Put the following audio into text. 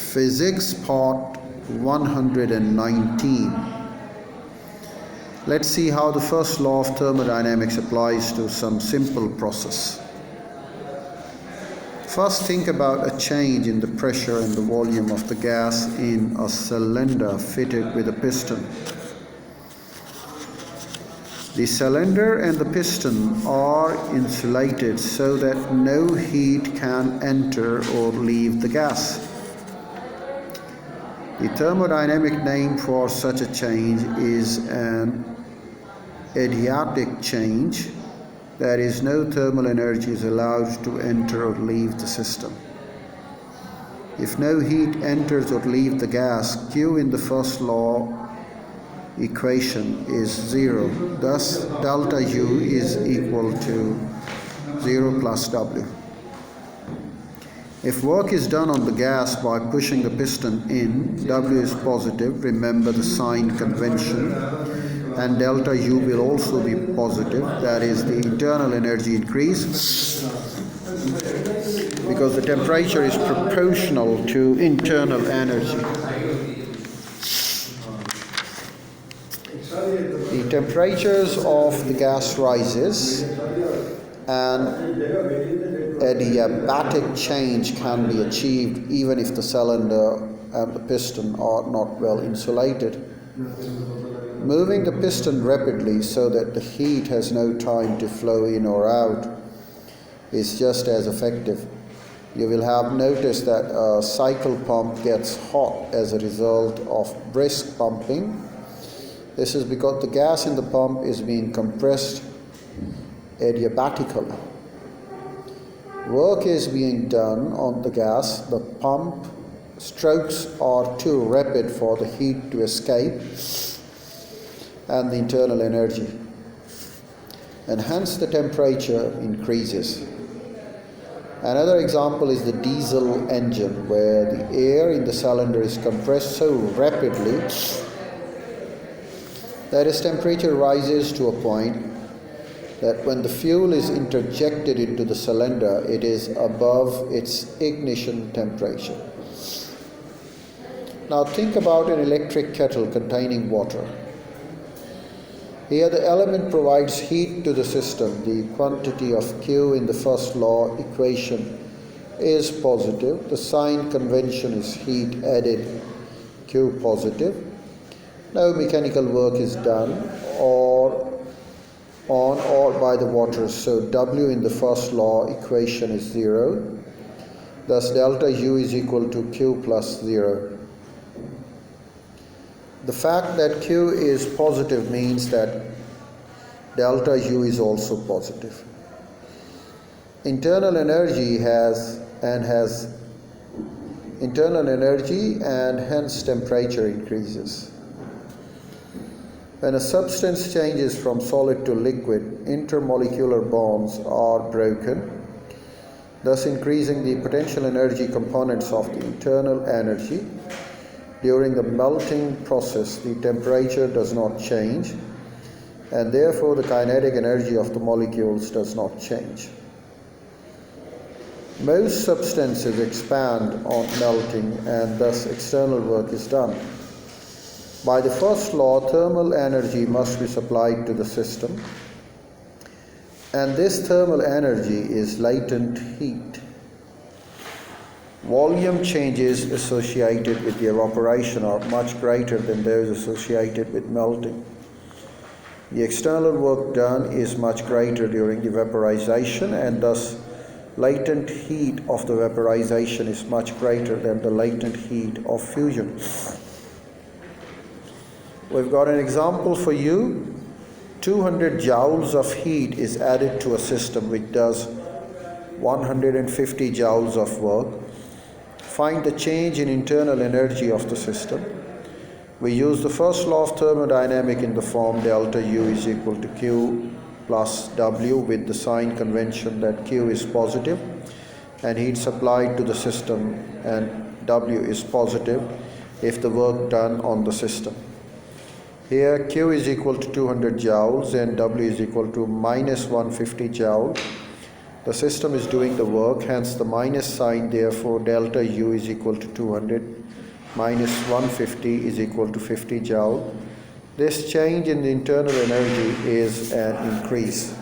Physics Part 119. Let's see how the first law of thermodynamics applies to some simple process. First, think about a change in the pressure and the volume of the gas in a cylinder fitted with a piston. The cylinder and the piston are insulated so that no heat can enter or leave the gas. The thermodynamic name for such a change is an adiabatic change. That is, no thermal energy is allowed to enter or leave the system. If no heat enters or leaves the gas, Q in the first law equation is 0. Thus, delta U is equal to 0 plus W. If work is done on the gas by pushing the piston in, W is positive, remember the sign convention, and delta U will also be positive, that is, the internal energy increase, because the temperature is proportional to internal energy. The temperatures of the gas rises, and adiabatic change can be achieved even if the cylinder and the piston are not well insulated. Moving the piston rapidly so that the heat has no time to flow in or out is just as effective. You will have noticed that a cycle pump gets hot as a result of brisk pumping. This is because the gas in the pump is being compressed adiabatically. Work is being done on the gas. The pump strokes are too rapid for the heat to escape and the internal energy, and hence the temperature increases. Another example is the diesel engine, where the air in the cylinder is compressed so rapidly that its temperature rises to a point that when the fuel is interjected into the cylinder, it is above its ignition temperature. Now think about an electric kettle containing water. Here the element provides heat to the system. The quantity of Q in the first law equation is positive. The sign convention is heat added, Q positive. No mechanical work is done on or by the water, so W in the first law equation is 0. Thus delta U is equal to Q plus 0. The fact that Q is positive means that delta U is also positive. Internal energy has internal energy, and hence temperature increases. When a substance changes from solid to liquid, intermolecular bonds are broken, thus increasing the potential energy components of the internal energy. During the melting process, the temperature does not change, and therefore the kinetic energy of the molecules does not change. Most substances expand on melting, and thus external work is done. By the first law, thermal energy must be supplied to the system, and this thermal energy is latent heat. Volume changes associated with the evaporation are much greater than those associated with melting. The external work done is much greater during the vaporization, and thus latent heat of the vaporization is much greater than the latent heat of fusion. We've got an example for you. 200 joules of heat is added to a system which does 150 joules of work. Find the change in internal energy of the system. We use the first law of thermodynamics in the form delta U is equal to Q plus W, with the sign convention that Q is positive and heat supplied to the system, and W is positive if the work done on the system. Here Q is equal to 200 joules and W is equal to minus 150 joule. The system is doing the work, hence the minus sign, therefore delta U is equal to 200 minus 150 is equal to 50 joule. This change in the internal energy is an increase.